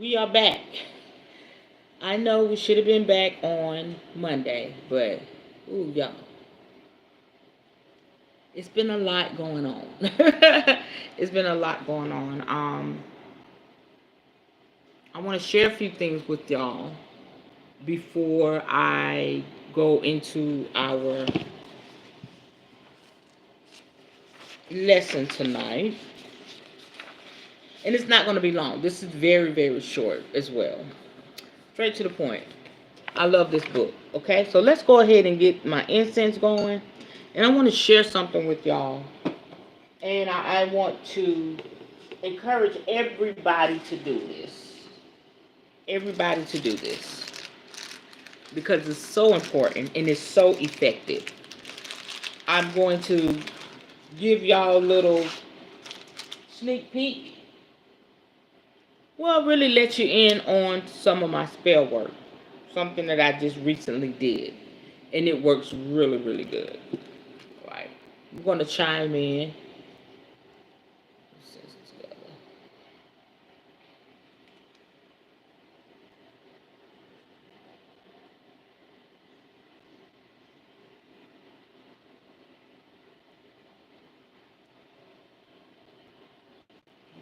We are back. I know we should have been back on Monday, but ooh, y'all, it's been a lot going on. It's been a lot going on. I want to share a few things with y'all before I go into our lesson tonight. And it's not going to be long. This is very, very short as well. Straight to the point. I love this book. Okay, so let's go ahead and get my incense going. And I want to share something with y'all. And I want to encourage everybody to do this. Everybody to do this. Because it's so important and it's so effective. I'm going to give y'all a little sneak peek. Well, really let you in on some of my spell work. Something that I just recently did. And it works really, really good. All right. I'm going to chime in.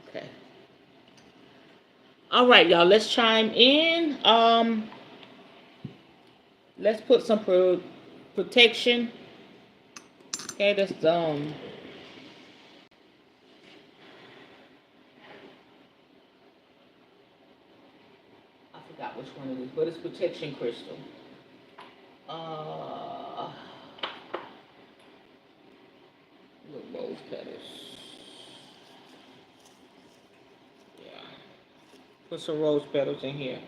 Okay. All right, y'all. Let's chime in. Let's put some protection. Okay, that's I forgot which one it is, but it's protection crystal. Uh, little rose petals. Yeah. Put some rose petals in here.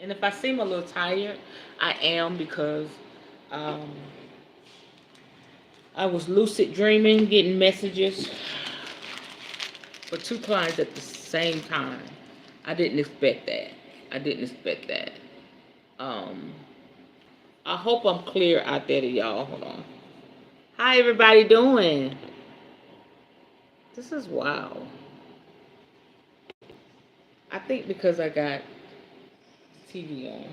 And if I seem a little tired, I am because I was lucid dreaming, getting messages for 2 clients at the same time. I didn't expect that. I didn't expect that. I hope I'm clear out there to y'all. Hold on. How everybody doing? This is wow. I think because I got TV on.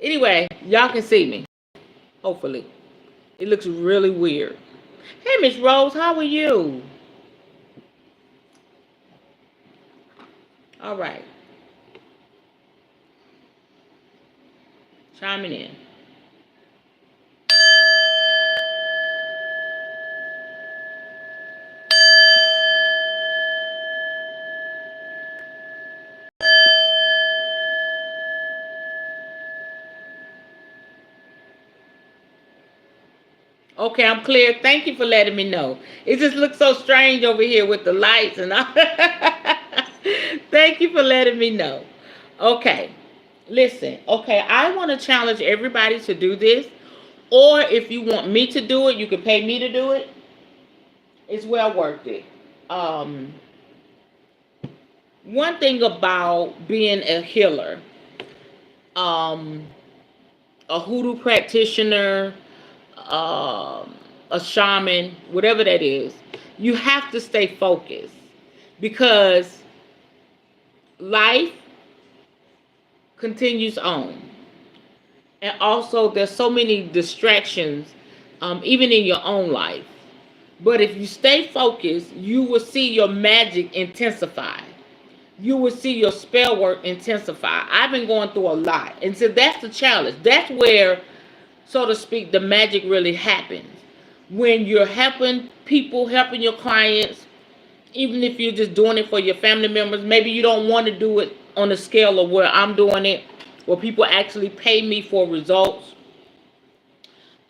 Anyway, y'all can see me. Hopefully. It looks really weird. Hey, Miss Rose, how are you? All right. Chiming in. Okay, I'm clear. Thank you for letting me know. It just looks so strange over here with the lights and all. Thank you for letting me know. Okay, listen. Okay, I want to challenge everybody to do this. Or if you want me to do it, you can pay me to do it. It's well worth it. Um, One thing about being a healer, um, a hoodoo practitioner, a shaman, whatever that is, you have to stay focused because life continues on. And also, there's so many distractions, even in your own life. But if you stay focused, you will see your magic intensify. You will see your spell work intensify. I've been going through a lot. And so that's the challenge. That's where, so to speak, the magic really happens. When you're helping people, helping your clients, even if you're just doing it for your family members, maybe you don't want to do it on the scale of where I'm doing it, where people actually pay me for results.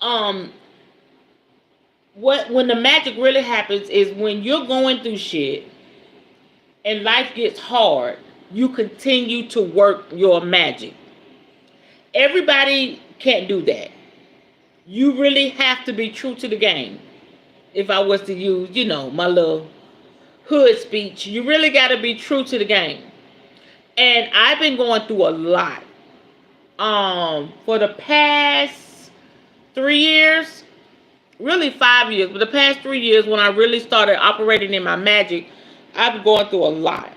Um, when the magic really happens is when you're going through shit and life gets hard, you continue to work your magic. Everybody can't do that. You really have to be true to the game. If I was to use, my little hood speech, you really got to be true to the game. And I've been going through a lot. For the past 3 years, really 5 years, but the past 3 years when I really started operating in my magic, I've been going through a lot.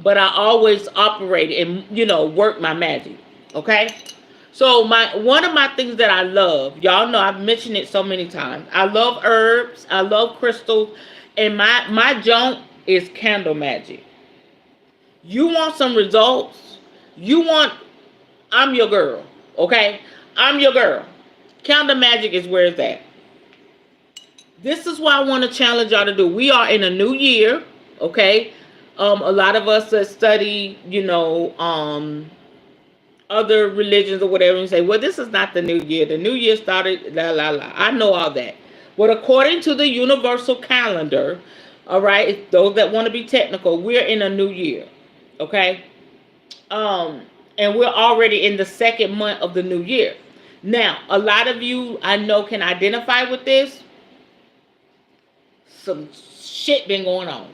But I always operated and work my magic. Okay? So one of my things that I love, y'all know I've mentioned it so many times. I love herbs, I love crystals, and my junk is candle magic. You want some results? I'm your girl. Okay? I'm your girl. Candle magic is where it's at. This is what I want to challenge y'all to do. We are in a new year, okay? A lot of us that study, other religions or whatever, and say, well, this is not the new year. The new year started, la, la, la. I know all that. But according to the universal calendar, all right, those that want to be technical, we're in a new year, okay? And we're already in the second month of the new year. Now, a lot of you I know can identify with this. Some shit been going on.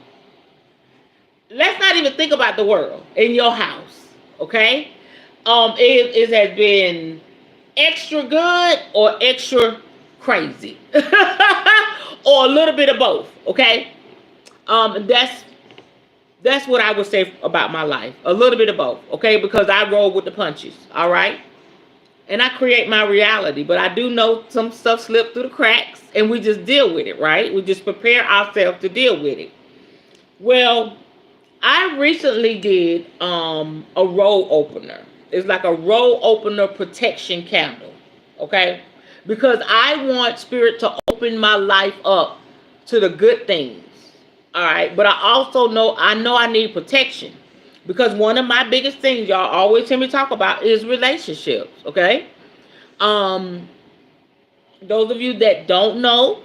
Let's not even think about the world in your house, okay? It has been extra good or extra crazy, or a little bit of both, okay? That's what I would say about my life. A little bit of both, okay? Because I roll with the punches, all right? And I create my reality. But I do know some stuff slipped through the cracks, and we just deal with it, right? We just prepare ourselves to deal with it. Well, I recently did a roll opener. It's like a roll opener protection candle, okay? Because I want spirit to open my life up to the good things, all right? But I also know I need protection. Because one of my biggest things y'all always hear me talk about is relationships, okay? Those of you that don't know,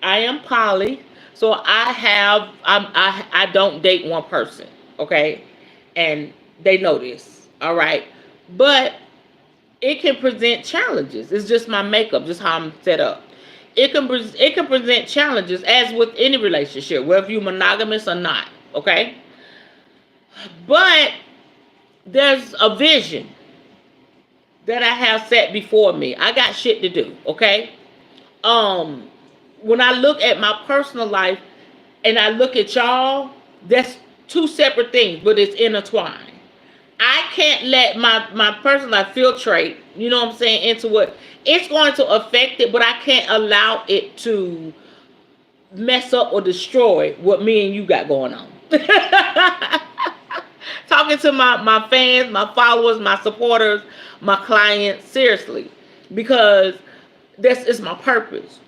I am poly. So I don't date one person, okay? And they know this, all right? But it can present challenges. It's just my makeup, just how I'm set up. It can present challenges as with any relationship, whether you're monogamous or not, okay? But there's a vision that I have set before me. I got shit to do, okay? When I look at my personal life and I look at y'all, that's two separate things, but it's intertwined. I can't let my personal life filtrate, you know what I'm saying, into what it's going to affect it, but I can't allow it to mess up or destroy what me and you got going on. Talking to my fans, my followers, my supporters, my clients, seriously, because this is my purpose.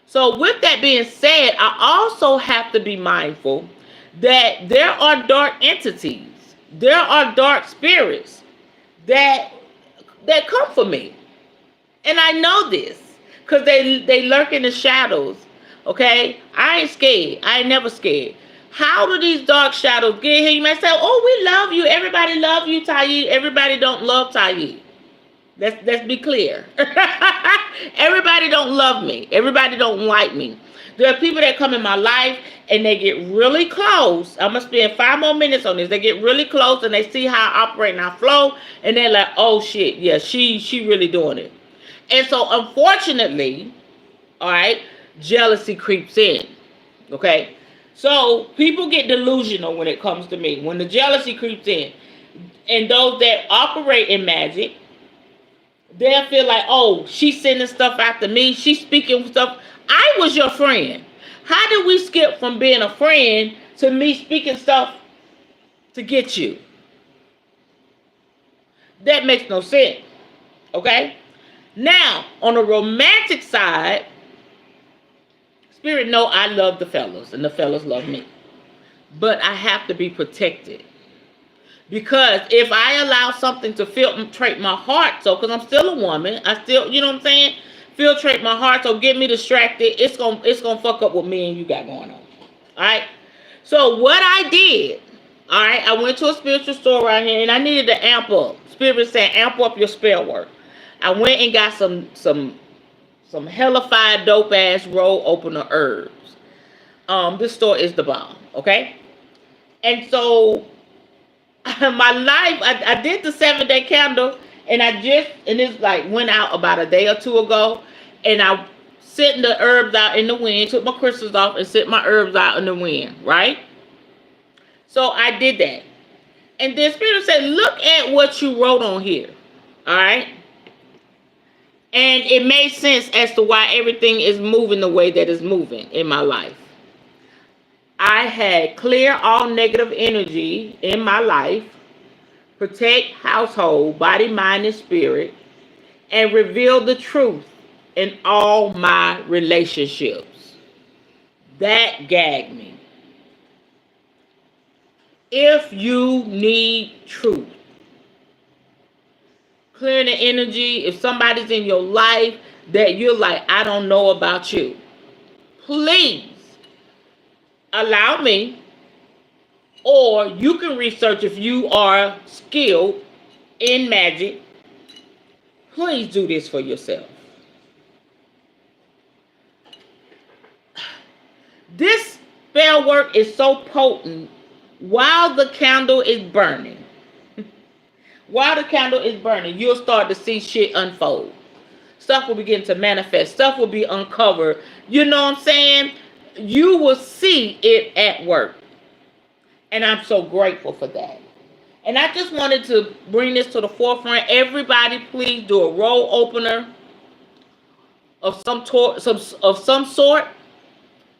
So with that being said, I also have to be mindful that there are dark entities, there are dark spirits that come for me. And I know this because they lurk in the shadows, okay? I ain't scared. I ain't never scared. How do these dark shadows get here? You might say, oh, we love you. Everybody love you, Tayi. Everybody don't love Tayi. Let's be clear. Everybody don't love me. Everybody don't like me. There are people that come in my life and they get really close. I'm going to spend 5 more minutes on this. They get really close and they see how I operate and I flow. And they're like, oh, shit. Yeah, she really doing it. And so, unfortunately, all right, jealousy creeps in. Okay? So, people get delusional when it comes to me. When the jealousy creeps in. And those that operate in magic, they'll feel like, oh, she's sending stuff after me. She's speaking stuff. I was your friend. How did we skip from being a friend to me speaking stuff to get you? That makes no sense. Okay? Now, on the romantic side, Spirit know I love the fellas and the fellas love me. But I have to be protected. Because if I allow something to filtrate my heart, so because I'm still a woman, I still, you know what I'm saying? Filtrate my heart, so get me distracted. It's gonna fuck up what me and you got going on. Alright? So what I did, alright, I went to a spiritual store right here and I needed to amp up. Spirit said, amp up your spell work. I went and got some hellified dope ass roll opener herbs. This store is the bomb, okay? And so my life, I did the 7-day candle, and it's like went out about a day or two ago, and I sitting the herbs out in the wind, took my crystals off and set my herbs out in the wind, right? So I did that. And then Spirit said, look at what you wrote on here. All right? And it made sense as to why everything is moving the way that it's moving in my life. I had clear all negative energy in my life, protect household, body, mind, and spirit, and reveal the truth in all my relationships. That gagged me. If you need truth, clearing the energy, if somebody's in your life that you're like, I don't know about you, please allow me, or you can research if you are skilled in magic. Please do this for yourself. This spell work is so potent while the candle is burning. While the candle is burning, you'll start to see shit unfold. Stuff will begin to manifest. Stuff will be uncovered. You know what I'm saying? You will see it at work. And I'm so grateful for that. And I just wanted to bring this to the forefront. Everybody, please do a roll opener of some sort,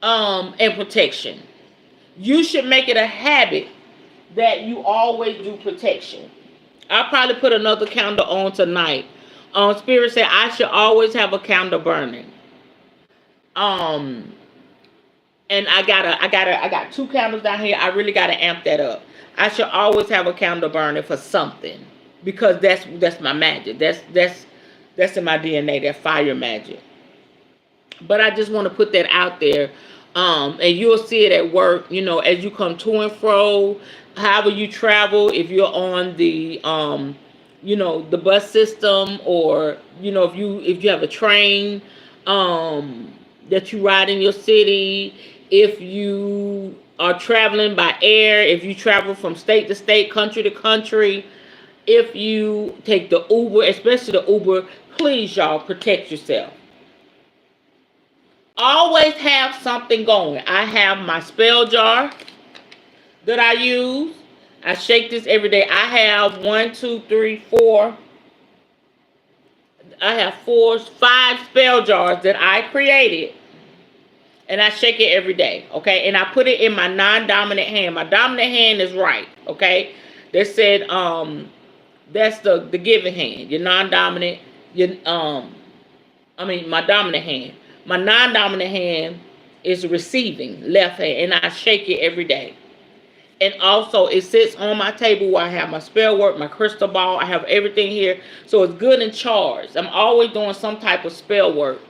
and protection. You should make it a habit that you always do protection. I'll probably put another candle on tonight. Spirit said I should always have a candle burning. And I got 2 candles down here. I really gotta amp that up. I should always have a candle burning for something, because that's my magic. That's in my DNA. That fire magic. But I just want to put that out there. And you'll see it at work, as you come to and fro, however you travel, if you're on the, the bus system, or, if you have a train, that you ride in your city, if you are traveling by air, if you travel from state to state, country to country, if you take the Uber, especially the Uber, please, y'all, protect yourself. Always have something going. I have my spell jar that I use. I shake this every day. I have 1, 2, 3, 4. I have 5 spell jars that I created. And I shake it every day. Okay. And I put it in my non-dominant hand. My dominant hand is right. Okay. They said, that's the giving hand. Your non-dominant, my dominant hand. My non-dominant hand is receiving, left hand, and I shake it every day. And also, it sits on my table where I have my spell work, my crystal ball. I have everything here, so it's good and charged. I'm always doing some type of spell work.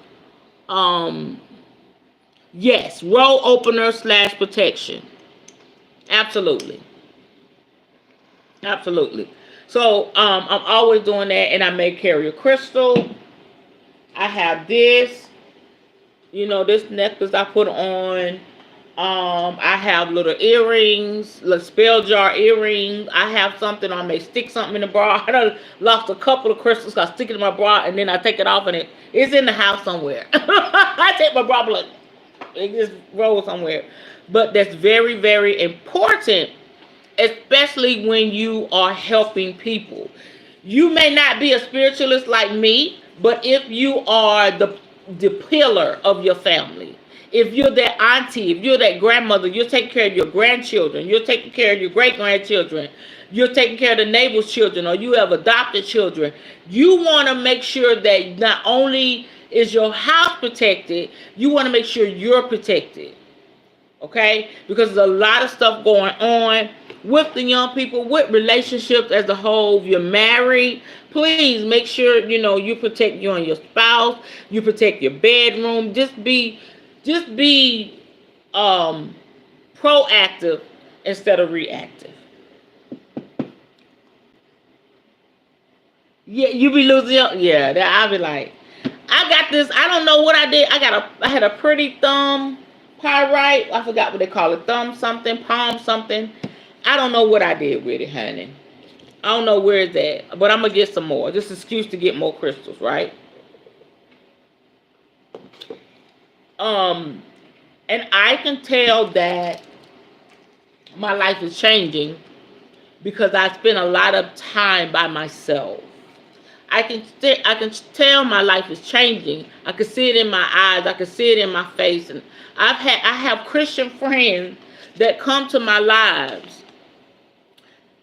Yes, roll opener / protection. Absolutely. Absolutely. So, I'm always doing that, and I may carry a crystal. I have this. This necklace I put on. I have little earrings, little spell jar earrings. I have something, I may stick something in the bra. I done lost a couple of crystals. I stick it in my bra, and then I take it off, and it's in the house somewhere. I take my bra, but it just rolls somewhere. But that's very, very important, especially when you are helping people. You may not be a spiritualist like me, but if you are the pillar of your family, if you're that auntie, if you're that grandmother, you're taking care of your grandchildren, you're taking care of your great-grandchildren, you're taking care of the neighbor's children, or you have adopted children, you want to make sure that not only is your house protected, you want to make sure you're protected. Okay? Because there's a lot of stuff going on with the young people, with relationships as a whole. If you're married, please make sure, you protect you and your spouse. You protect your bedroom. Just be proactive instead of reactive. Yeah, you be losing your, I'll be like, I got this, I don't know what I did. I had a pretty thumb pyrite. I forgot what they call it. Thumb something, palm something. I don't know what I did with it, honey. I don't know where it's at, but I'm going to get some more. Just an excuse to get more crystals, right? Um, and I can tell that my life is changing because I spend a lot of time by myself. I can tell my life is changing. I can see it in my eyes. I can see it in my face. And I have Christian friends that come to my lives.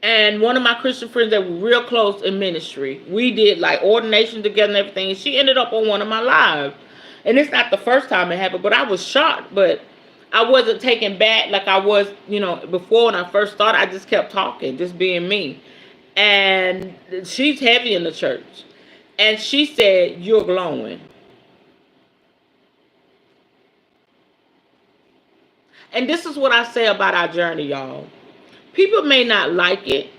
And one of my Christian friends that were real close in ministry, we did like ordination together and everything. And she ended up on one of my lives. And it's not the first time it happened, but I was shocked. But I wasn't taken back like I was, before when I first started. I just kept talking, just being me. And she's heavy in the church. And she said, "You're glowing." And this is what I say about our journey, y'all. People may not like it.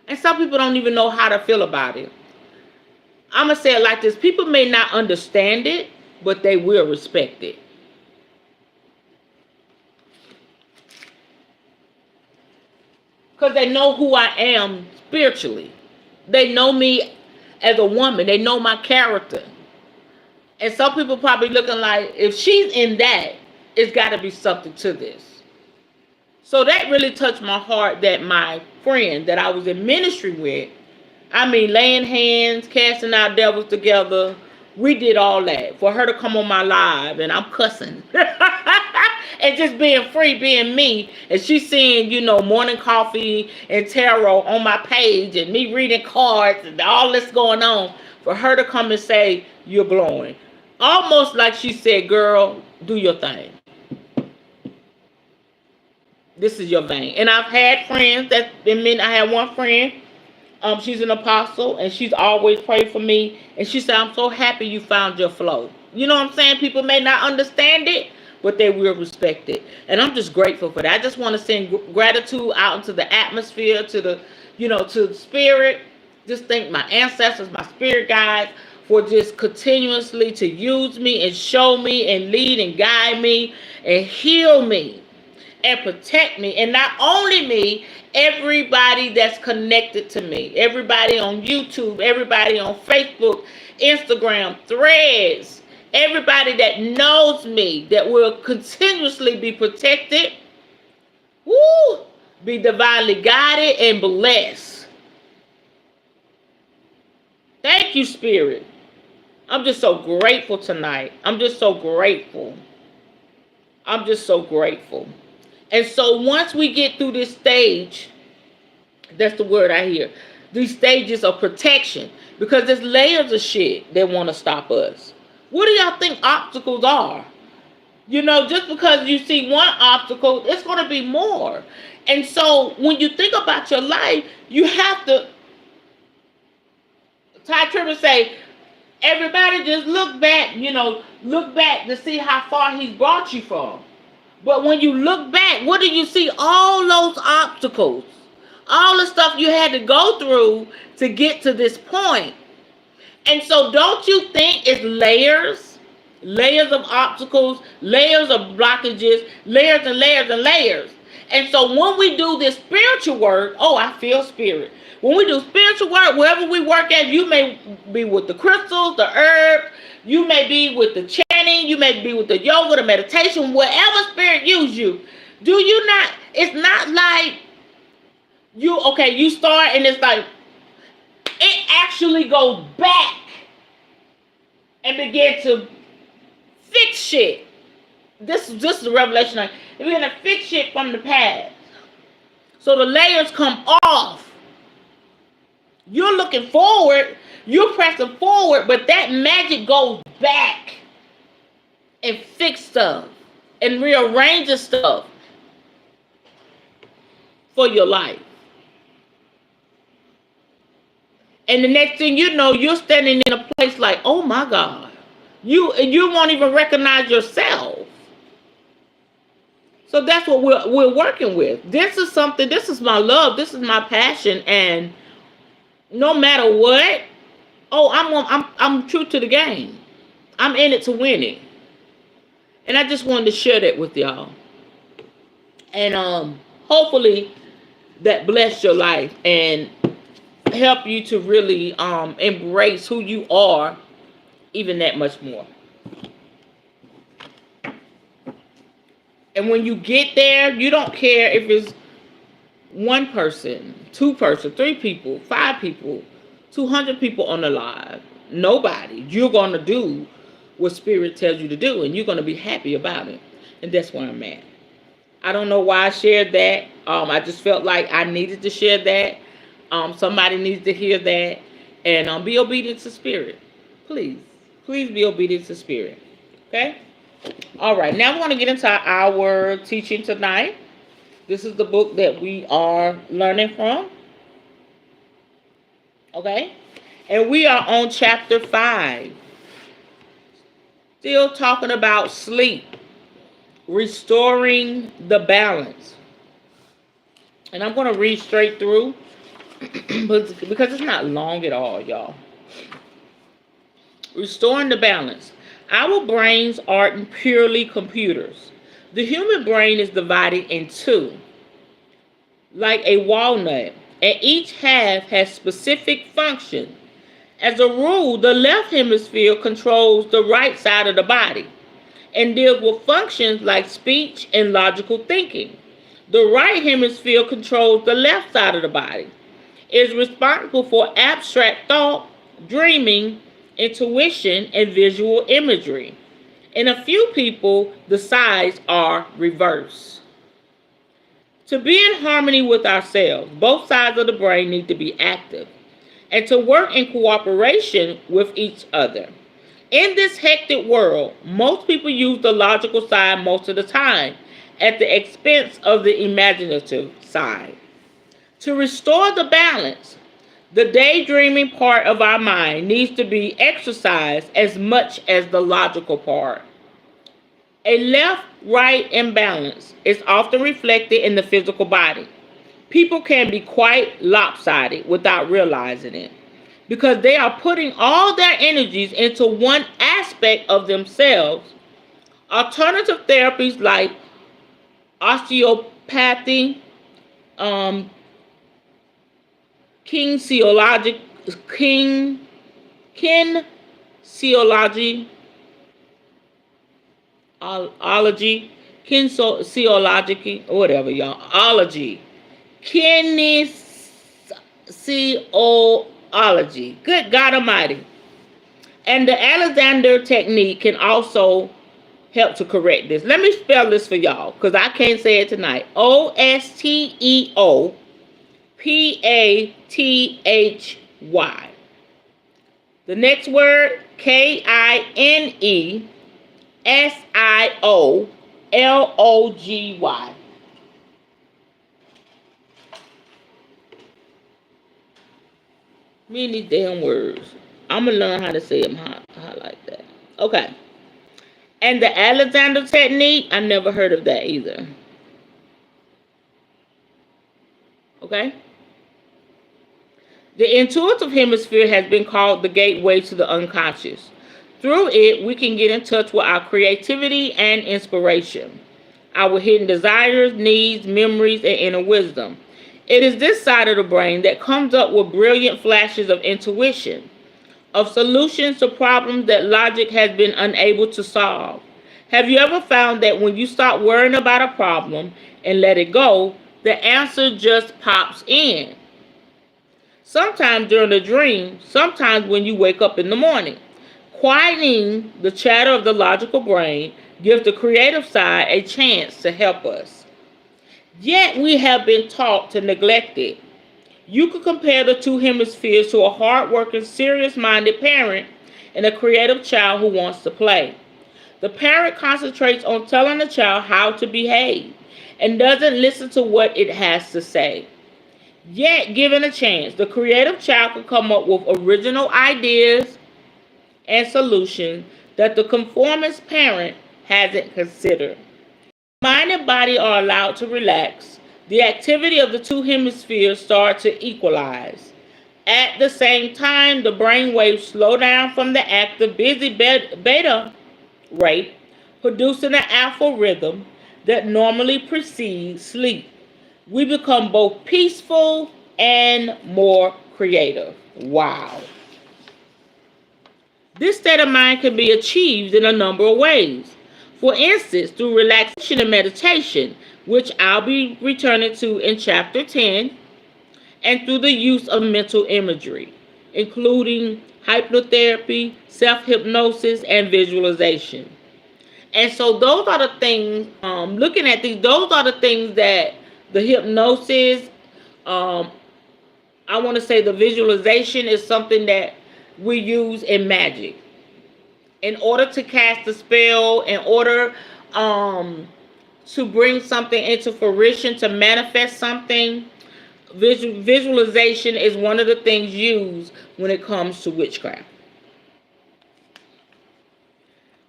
And some people don't even know how to feel about it. I'm going to say it like this. People may not understand it, but they will respect it. Because they know who I am spiritually. They know me as a woman. They know my character. And some people probably looking like, if she's in that, it's got to be something to this. So that really touched my heart that my friend that I was in ministry with, laying hands, casting out devils together, we did all that. For her to come on my live and I'm cussing. And just being free, being me. And she's seeing, morning coffee and tarot on my page and me reading cards and all this going on. For her to come and say, "You're glowing." Almost like she said, "Girl, do your thing. This is your vein." And I've had friends I had one friend, she's an apostle, and she's always prayed for me. And she said, "I'm so happy you found your flow." You know what I'm saying? People may not understand it, but they will respect it. And I'm just grateful for that. I just want to send gratitude out into the atmosphere, to the, to the spirit. Just thank my ancestors, my spirit guides, for just continuously to use me and show me and lead and guide me and heal me and protect me. And not only me, everybody that's connected to me. Everybody on YouTube, everybody on Facebook, Instagram, Threads. Everybody that knows me, that will continuously be protected, be divinely guided and blessed. Thank you, Spirit. I'm just so grateful tonight. I'm just so grateful. I'm just so grateful. And so once we get through this stage, that's the word I hear, these stages of protection, because there's layers of shit that want to stop us. What do y'all think obstacles are? Just because you see one obstacle, it's going to be more. And so when you think about your life, you have to, Ty Tribbett say, everybody just look back, look back to see how far he's brought you from. But when you look back, what do you see? All those obstacles, all the stuff you had to go through to get to this point. And so don't you think it's layers? Layers of obstacles, layers of blockages, layers and layers and layers. And so when we do this spiritual work, I feel spirit. When we do spiritual work, wherever we work at, you may be with the crystals, the herbs, you may be with the chanting, you may be with the yoga, the meditation, whatever spirit use you. Do you not, it's not like you start and it's like, it actually goes back and begin to fix shit. This is just the revelation. It begin to fix shit from the past. So the layers come off. You're looking forward. You're pressing forward. But that magic goes back and fix stuff and rearranges stuff for your life. And the next thing you know, you're standing in a place like, oh my God. You won't even recognize yourself. So that's what we're working with. This is my love. This is my passion. And no matter what, I'm true to the game. I'm in it to win it. And I just wanted to share that with y'all. And hopefully that bless your life and help you to really embrace who you are even that much more. And when you get there, you don't care if it's one person, two person, three people, five people, 200 people on the live. Nobody. You're going to do what Spirit tells you to do, and you're going to be happy about it. And that's where I'm at. I don't know why I shared that. I just felt like I needed to share that. Somebody needs to hear that. And be obedient to Spirit. Please. Please be obedient to Spirit. Okay? All right. Now we're going to get into our teaching tonight. This is the book that we are learning from. Okay? And we are on chapter 5. Still talking about sleep. Restoring the balance. And I'm going to read straight through. Because it's not long at all, y'all. Restoring the balance. Our brains aren't purely computers. The human brain is divided in two, like a walnut, and each half has specific function. As a rule, the left hemisphere controls the right side of the body and deals with functions like speech and logical thinking. The right hemisphere controls the left side of the body. It is responsible for abstract thought, dreaming, intuition, and visual imagery. In a few people, the sides are reversed. To be in harmony with ourselves, both sides of the brain need to be active and to work in cooperation with each other. In this hectic world, most people use the logical side most of the time at the expense of the imaginative side. To restore the balance, the daydreaming part of our mind needs to be exercised as much as the logical part. A left-right imbalance is often reflected in the physical body. People can be quite lopsided without realizing it because they are putting all their energies into one aspect of themselves. Alternative therapies like osteopathy, kinesiology, kinesiology, whatever, y'all, ology, kinesiology, good God Almighty, and the Alexander technique can also help to correct this. Let me spell this for y'all because I can't say it tonight. Osteopathy. The next word, KINESIOLOGY. Me and these damn words. I'm going to learn how to say them how like that. Okay. And the Alexander technique, I never heard of that either. Okay? The intuitive hemisphere has been called the gateway to the unconscious. Through it, we can get in touch with our creativity and inspiration, our hidden desires, needs, memories, and inner wisdom. It is this side of the brain that comes up with brilliant flashes of intuition, of solutions to problems that logic has been unable to solve. Have you ever found that when you stop worrying about a problem and let it go, the answer just pops in? Sometimes during a dream, sometimes when you wake up in the morning. Quieting the chatter of the logical brain gives the creative side a chance to help us. Yet we have been taught to neglect it. You could compare the two hemispheres to a hard-working, serious-minded parent and a creative child who wants to play. The parent concentrates on telling the child how to behave and doesn't listen to what it has to say. Yet, given a chance, the creative child can come up with original ideas and solutions that the conformist parent hasn't considered. Mind and body are allowed to relax. The activity of the two hemispheres start to equalize. At the same time, the brain waves slow down from the active busy beta rate, producing an alpha rhythm that normally precedes sleep. We become both peaceful and more creative. Wow. This state of mind can be achieved in a number of ways. For instance, through relaxation and meditation, which I'll be returning to in chapter 10, and through the use of mental imagery, including hypnotherapy, self-hypnosis, and visualization. And so those are the things, looking at these, those are the things that the hypnosis, um, I want to say the visualization is something that we use in magic. In order to cast a spell, in order to bring something into fruition, to manifest something, visualization is one of the things used when it comes to witchcraft.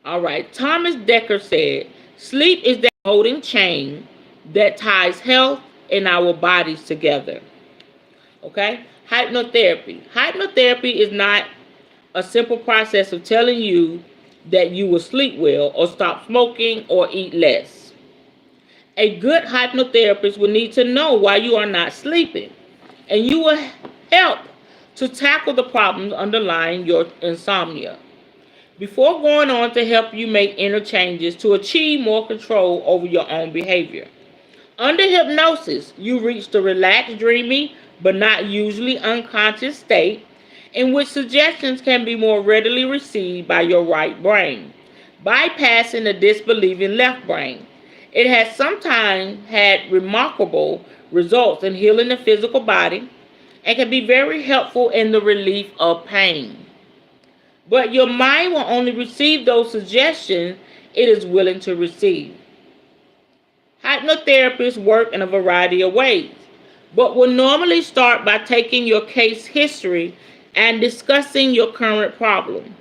All right. Thomas Dekker said, sleep is that holding chain that ties health and our bodies together. Okay? Hypnotherapy. Hypnotherapy is not a simple process of telling you that you will sleep well or stop smoking or eat less. A good hypnotherapist will need to know why you are not sleeping, and you will help to tackle the problems underlying your insomnia before going on to help you make inner changes to achieve more control over your own behavior. Under hypnosis, you reach the relaxed, dreamy, but not usually unconscious state in which suggestions can be more readily received by your right brain, bypassing the disbelieving left brain. It has sometimes had remarkable results in healing the physical body and can be very helpful in the relief of pain. But your mind will only receive those suggestions it is willing to receive. Hypnotherapists work in a variety of ways, but will normally start by taking your case history and discussing your current problem.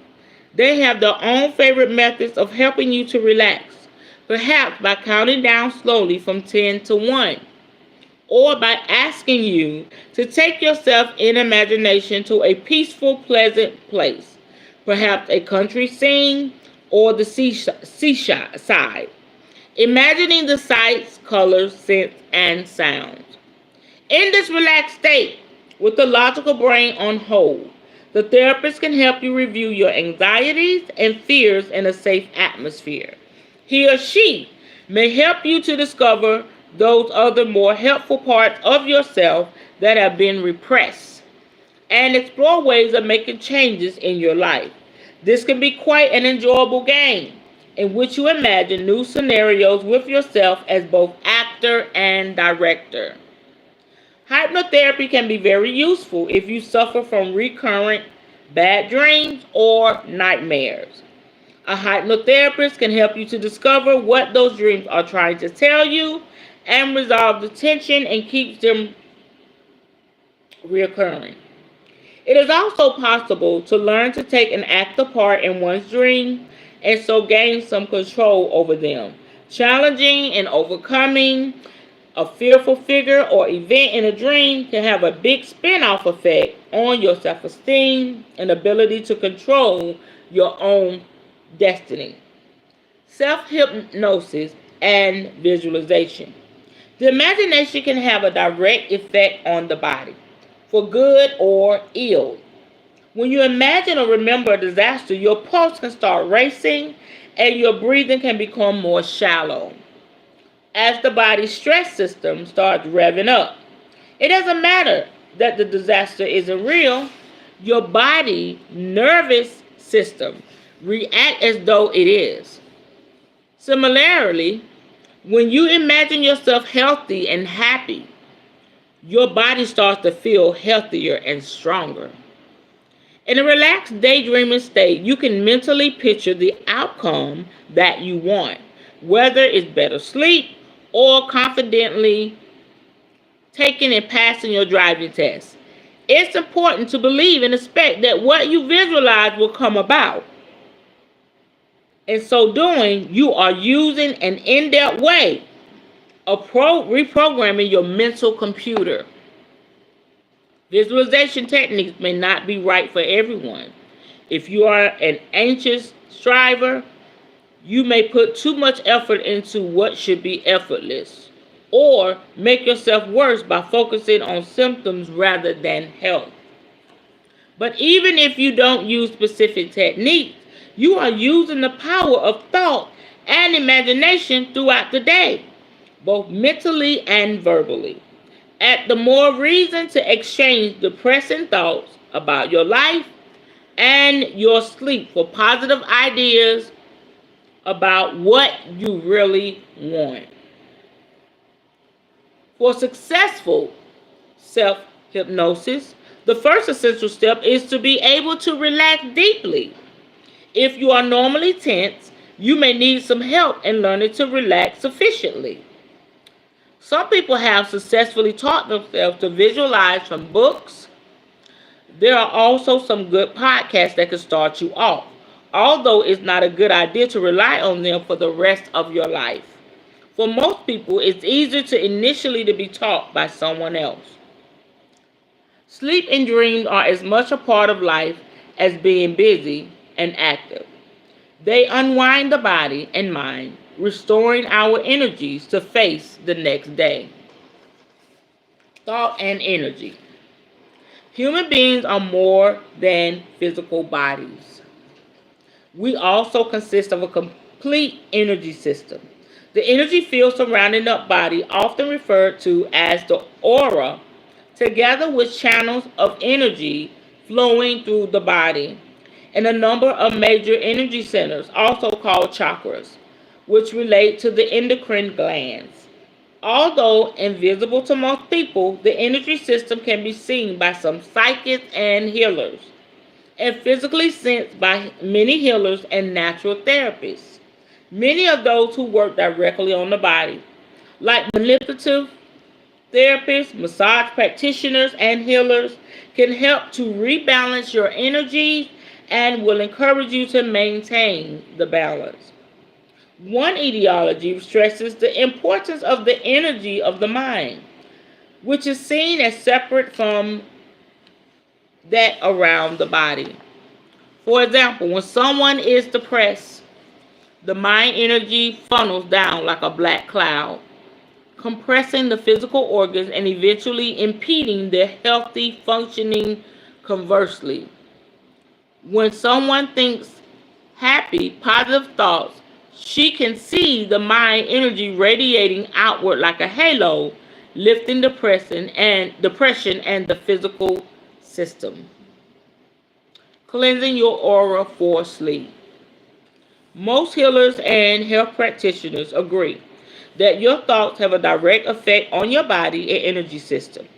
They have their own favorite methods of helping you to relax, perhaps by counting down slowly from 10 to 1, or by asking you to take yourself in imagination to a peaceful, pleasant place, perhaps a country scene or the seaside, imagining the sights, colors, scents, and sounds. In this relaxed state, with the logical brain on hold, the therapist can help you review your anxieties and fears in a safe atmosphere. He or she may help you to discover those other more helpful parts of yourself that have been repressed and explore ways of making changes in your life. This can be quite an enjoyable game in which you imagine new scenarios with yourself as both actor and director. Hypnotherapy can be very useful if you suffer from recurrent bad dreams or nightmares. A hypnotherapist can help you to discover what those dreams are trying to tell you and resolve the tension and keeps them reoccurring. It is also possible to learn to take an active part in one's dream and so gain some control over them. Challenging and overcoming a fearful figure or event in a dream can have a big spin-off effect on your self-esteem and ability to control your own destiny. Self-hypnosis and visualization. The imagination can have a direct effect on the body, for good or ill. When you imagine or remember a disaster, your pulse can start racing and your breathing can become more shallow as the body's stress system starts revving up. It doesn't matter that the disaster isn't real. Your body nervous system react as though it is. Similarly, when you imagine yourself healthy and happy, your body starts to feel healthier and stronger. In a relaxed daydreaming state, you can mentally picture the outcome that you want, whether it's better sleep or confidently taking and passing your driving test. It's important to believe and expect that what you visualize will come about. In so doing, you are using an in-depth way of reprogramming your mental computer. Visualization techniques may not be right for everyone. If you are an anxious striver, you may put too much effort into what should be effortless, or make yourself worse by focusing on symptoms rather than health. But even if you don't use specific techniques, you are using the power of thought and imagination throughout the day, both mentally and verbally. Add the more reason to exchange depressing thoughts about your life and your sleep for positive ideas about what you really want. For successful self hypnosis, the first essential step is to be able to relax deeply. If you are normally tense, you may need some help in learning to relax sufficiently. Some people have successfully taught themselves to visualize from books. There are also some good podcasts that can start you off, although it's not a good idea to rely on them for the rest of your life. For most people, it's easier to initially to be taught by someone else. Sleep and dreams are as much a part of life as being busy and active. They unwind the body and mind, restoring our energies to face the next day. Thought and energy. Human beings are more than physical bodies. We also consist of a complete energy system. The energy field surrounding the body, often referred to as the aura, together with channels of energy flowing through the body, and a number of major energy centers, also called chakras, which relate to the endocrine glands. Although invisible to most people, the energy system can be seen by some psychics and healers, and physically sensed by many healers and natural therapists. Many of those who work directly on the body, like manipulative therapists, massage practitioners, and healers, can help to rebalance your energies and will encourage you to maintain the balance. One etiology stresses the importance of the energy of the mind, which is seen as separate from that around the body. For example, when someone is depressed, the mind energy funnels down like a black cloud, compressing the physical organs and eventually impeding their healthy functioning. Conversely, when someone thinks happy, positive thoughts, she can see the mind energy radiating outward like a halo, lifting depression and the physical system. Cleansing your aura for sleep. Most healers and health practitioners agree that your thoughts have a direct effect on your body and energy system,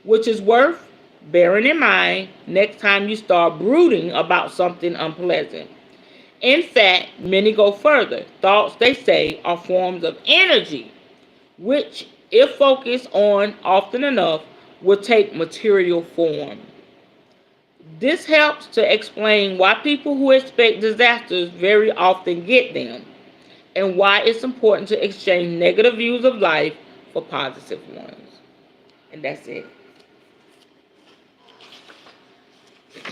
which is worth bearing in mind next time you start brooding about something unpleasant. In fact, many go further. Thoughts, they say, are forms of energy, which, if focused on often enough, will take material form. This helps to explain why people who expect disasters very often get them, and why it's important to exchange negative views of life for positive ones. And that's it.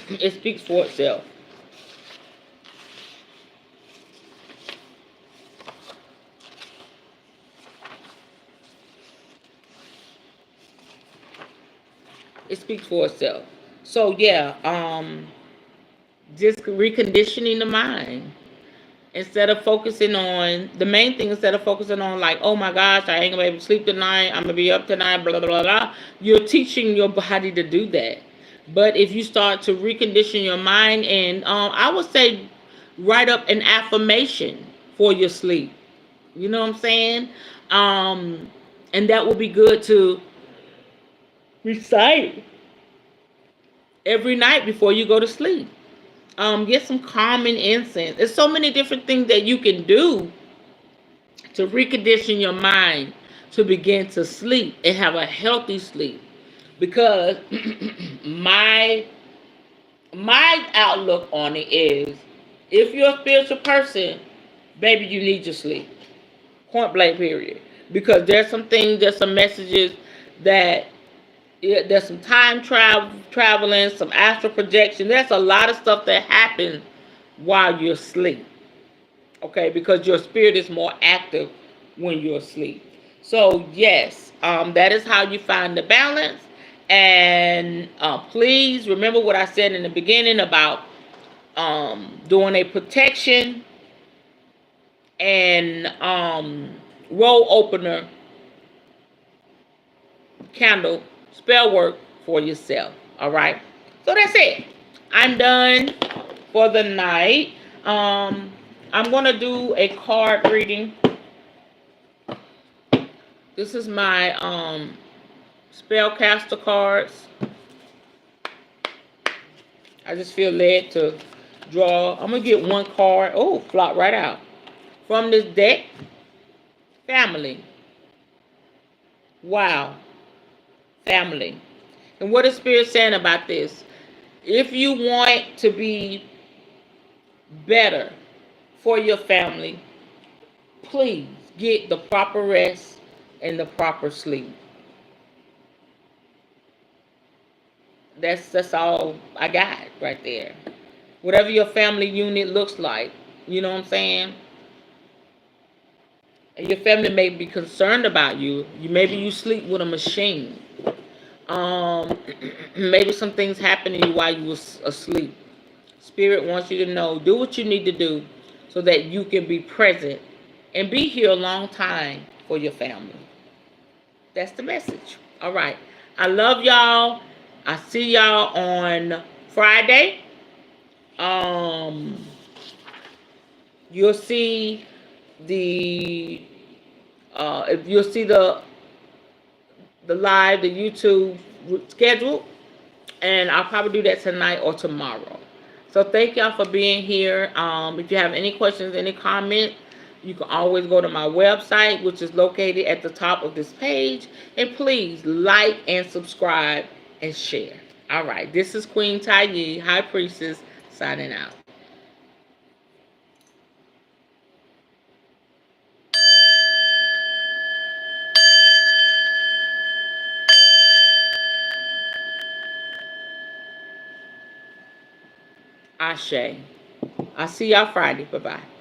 It speaks for itself. It speaks for itself. So yeah, just reconditioning the mind. Instead of focusing on the main thing, instead of focusing on like, oh my gosh, I ain't gonna be able to sleep tonight, I'm gonna be up tonight, blah blah blah, you're teaching your body to do that. But if you start to recondition your mind, and I would say write up an affirmation for your sleep. You know what I'm saying? And that will be good to recite every night before you go to sleep. Get some calming incense. There's so many different things that you can do to recondition your mind to begin to sleep and have a healthy sleep. Because my outlook on it is, if you're a spiritual person, baby, you need your sleep. Point blank, period. Because there's some things, there's some messages that there's some time traveling, some astral projection. There's a lot of stuff that happens while you're asleep. Okay, because your spirit is more active when you're asleep. So yes, that is how you find the balance. And please remember what I said in the beginning about doing a protection and roll opener candle spell work for yourself. All right. So that's it. I'm done for the night. I'm gonna do a card reading. This is my spellcaster cards. I just feel led to draw. I'm gonna get one card. Oh, flop right out from this deck. Family. Wow. Family. And what is Spirit saying about this? If you want to be better for your family, please get the proper rest and the proper sleep. That's all I got right there. Whatever your family unit looks like, you know what I'm saying? And your family may be concerned about you. Maybe you sleep with a machine. Um, Maybe some things happen to you while you was asleep. Spirit wants you to know, do what you need to do so that you can be present and be here a long time for your family. That's the message. All right. I love y'all. I see y'all on Friday. Um, you'll see the if you'll see the live, the YouTube schedule, and I'll probably do that tonight or tomorrow. So thank y'all for being here. If you have any questions, any comments, you can always go to my website, which is located at the top of this page. And please like and subscribe and share. All right, this is Queen Tai, High Priestess, signing out. Ashe. I'll see y'all Friday. Bye-bye.